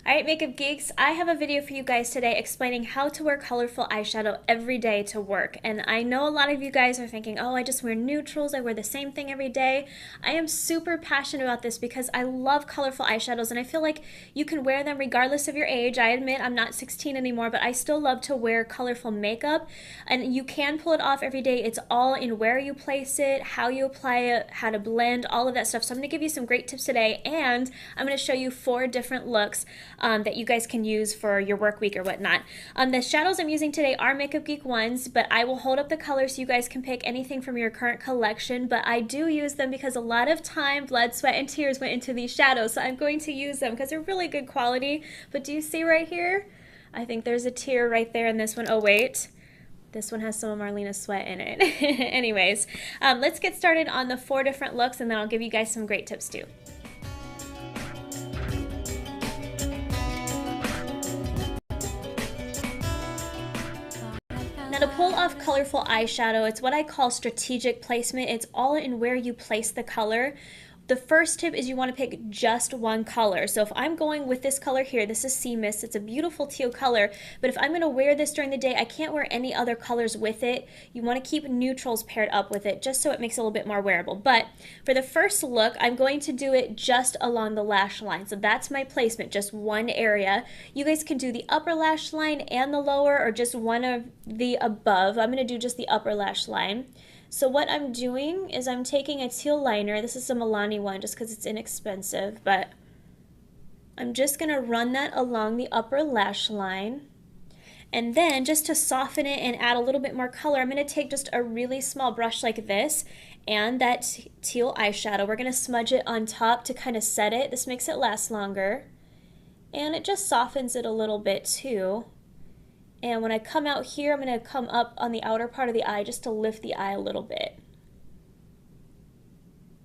Alright, makeup geeks, I have a video for you guys today explaining how to wear colorful eyeshadow every day to work. And I know a lot of you guys are thinking, oh, I just wear neutrals, I wear the same thing every day. I am super passionate about this because I love colorful eyeshadows and I feel like you can wear them regardless of your age. I admit I'm not 16 anymore, but I still love to wear colorful makeup. And you can pull it off every day. It's all in where you place it, how you apply it, how to blend, all of that stuff. So I'm going to give you some great tips today, and I'm going to show you 4 different looks that you guys can use for your work week or whatnot. The shadows I'm using today are Makeup Geek ones, but I will hold up the colors so you guys can pick anything from your current collection, but I do use them because a lot of time, blood, sweat, and tears went into these shadows, so I'm going to use them because they're really good quality. But do you see right here? I think there's a tear right there in this one. Oh wait, this one has some of Marlena's sweat in it. Anyways, let's get started on the 4 different looks, and then I'll give you guys some great tips too. Now, to pull off colorful eyeshadow, it's what I call strategic placement. It's all in where you place the color. The first tip is you want to pick just one color. So if I'm going with this color here, this is Sea Mist. It's a beautiful teal color, but if I'm going to wear this during the day, I can't wear any other colors with it. You want to keep neutrals paired up with it just so it makes it a little bit more wearable. But for the first look, I'm going to do it just along the lash line. So that's my placement, just one area. You guys can do the upper lash line and the lower, or just one of the above. I'm going to do just the upper lash line. So what I'm doing is I'm taking a teal liner. This is a Milani one just because it's inexpensive, but I'm just going to run that along the upper lash line. And then just to soften it and add a little bit more color, I'm going to take just a really small brush like this and that teal eyeshadow. We're going to smudge it on top to kind of set it. This makes it last longer. And it just softens it a little bit too. And when I come out here, I'm going to come up on the outer part of the eye just to lift the eye a little bit.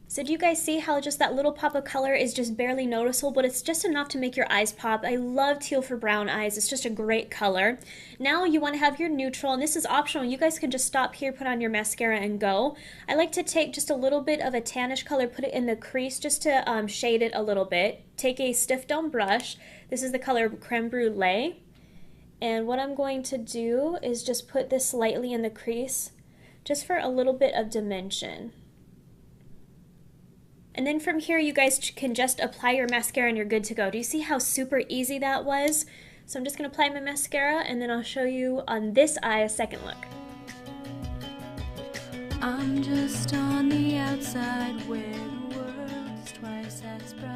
So do you guys see how just that little pop of color is just barely noticeable, but it's just enough to make your eyes pop? I love teal for brown eyes. It's just a great color. Now you want to have your neutral, and this is optional. You guys can just stop here, put on your mascara, and go. I like to take just a little bit of a tannish color, put it in the crease just to shade it a little bit. Take a stiff down brush. This is the color Creme Brulee. And what I'm going to do is just put this slightly in the crease, just for a little bit of dimension. And then from here, you guys can just apply your mascara and you're good to go. Do you see how super easy that was? So I'm just going to apply my mascara, and then I'll show you on this eye a second look. I'm just on the outside where the world's twice as bright.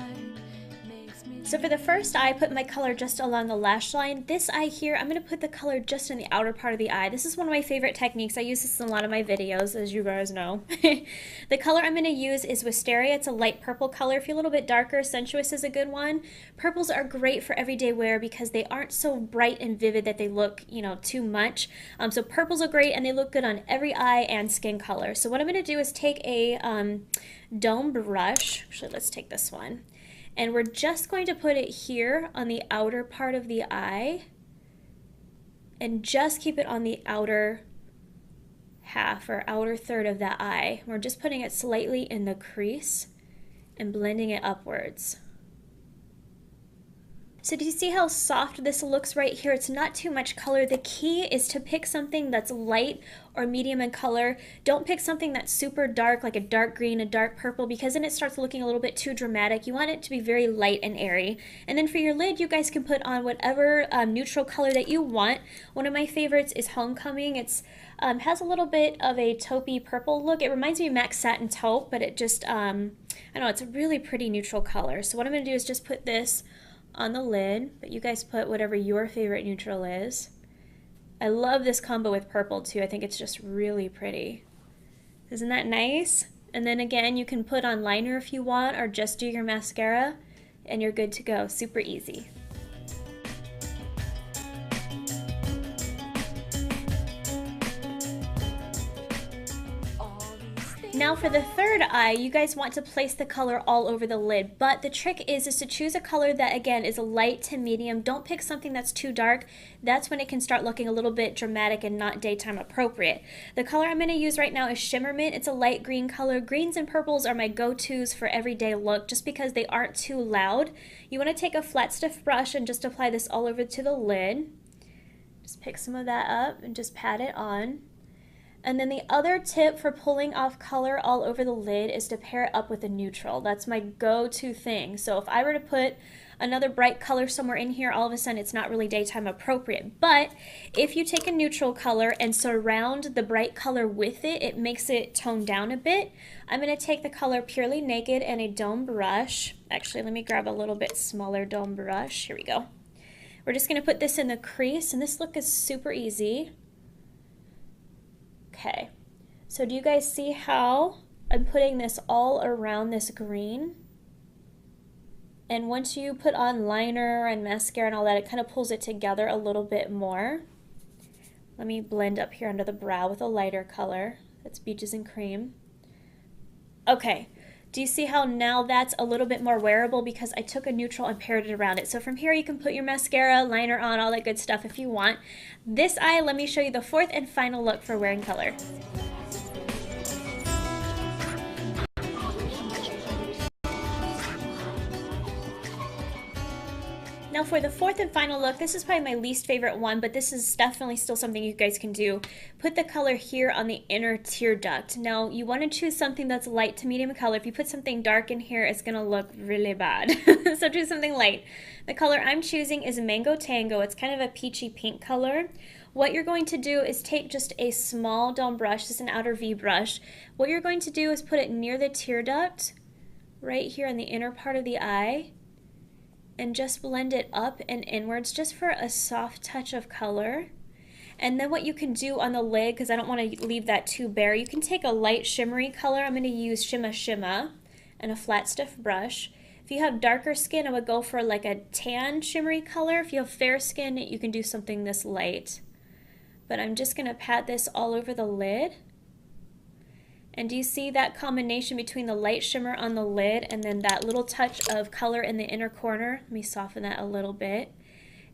So for the first eye, I put my color just along the lash line. This eye here, I'm going to put the color just in the outer part of the eye. This is one of my favorite techniques. I use this in a lot of my videos, as you guys know. The color I'm going to use is Wisteria. It's a light purple color. If you're a little bit darker, Sensuous is a good one. Purples are great for everyday wear because they aren't so bright and vivid that they look, you know, too much. So purples are great and they look good on every eye and skin color. So what I'm going to do is take a dome brush. Actually, let's take this one. And we're just going to put it here on the outer part of the eye and just keep it on the outer half or outer third of that eye. We're just putting it slightly in the crease and blending it upwards. So do you see how soft this looks right here? It's not too much color. The key is to pick something that's light or medium in color. Don't pick something that's super dark, like a dark green, a dark purple, because then it starts looking a little bit too dramatic. You want it to be very light and airy. And then for your lid, you guys can put on whatever neutral color that you want. One of my favorites is Homecoming. It's has a little bit of a taupey purple look. It reminds me of MAC Satin Taupe, but it just, I don't know, it's a really pretty neutral color. So what I'm going to do is just put this on the lid, but you guys put whatever your favorite neutral is. I love this combo with purple too. I think it's just really pretty. Isn't that nice? And then again, you can put on liner if you want, or just do your mascara and you're good to go. Super easy. Now Now for the third eye, you guys want to place the color all over the lid, but the trick is to choose a color that, again, is light to medium. Don't pick something that's too dark. That's when it can start looking a little bit dramatic and not daytime appropriate. The color I'm going to use right now is Shimmer Mint. It's a light green color. Greens and purples are my go-tos for everyday look just because they aren't too loud. You want to take a flat stiff brush and just apply this all over to the lid. Just pick some of that up and just pat it on. And then the other tip for pulling off color all over the lid is to pair it up with a neutral. That's my go-to thing. So if I were to put another bright color somewhere in here, all of a sudden it's not really daytime appropriate. But if you take a neutral color and surround the bright color with it, it makes it tone down a bit. I'm going to take the color Purely Naked and a dome brush. Actually, let me grab a little bit smaller dome brush. Here we go. We're just going to put this in the crease, and this look is super easy. Okay, so do you guys see how I'm putting this all around this green? And once you put on liner and mascara and all that, it kind of pulls it together a little bit more. Let me blend up here under the brow with a lighter color. That's Beaches and Cream. Okay, do you see how now that's a little bit more wearable because I took a neutral and paired it around it? So from here you can put your mascara, liner on, all that good stuff if you want. This eye, let me show you the fourth and final look for wearing color. Now for the fourth and final look, this is probably my least favorite one, but this is definitely still something you guys can do. Put the color here on the inner tear duct. Now you want to choose something that's light to medium color. If you put something dark in here, it's going to look really bad. So choose something light. The color I'm choosing is Mango Tango. It's kind of a peachy pink color. What you're going to do is take just a small dome brush, this is an outer V brush. What you're going to do is put it near the tear duct, right here in the inner part of the eye, and just blend it up and inwards just for a soft touch of color. And then what you can do on the lid, because I don't want to leave that too bare, you can take a light shimmery color. I'm going to use Shimma Shimma and a flat stiff brush. If you have darker skin, I would go for like a tan shimmery color. If you have fair skin, you can do something this light. But I'm just going to pat this all over the lid. And do you see that combination between the light shimmer on the lid and then that little touch of color in the inner corner? Let me soften that a little bit.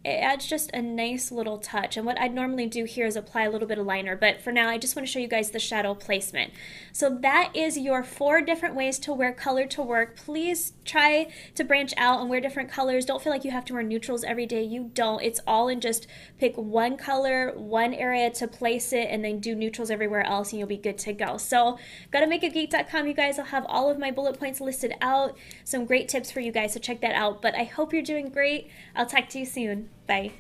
It adds just a nice little touch. And what I'd normally do here is apply a little bit of liner, but for now I just want to show you guys the shadow placement. So that is your 4 different ways to wear color to work. Please try to branch out and wear different colors. Don't feel like you have to wear neutrals every day. You don't. It's all in just pick one color, one area to place it, and then do neutrals everywhere else and you'll be good to go. So gottomakeageek.com, you guys, I'll have all of my bullet points listed out. Some great tips for you guys, so check that out. But I hope you're doing great. I'll talk to you soon. Bye.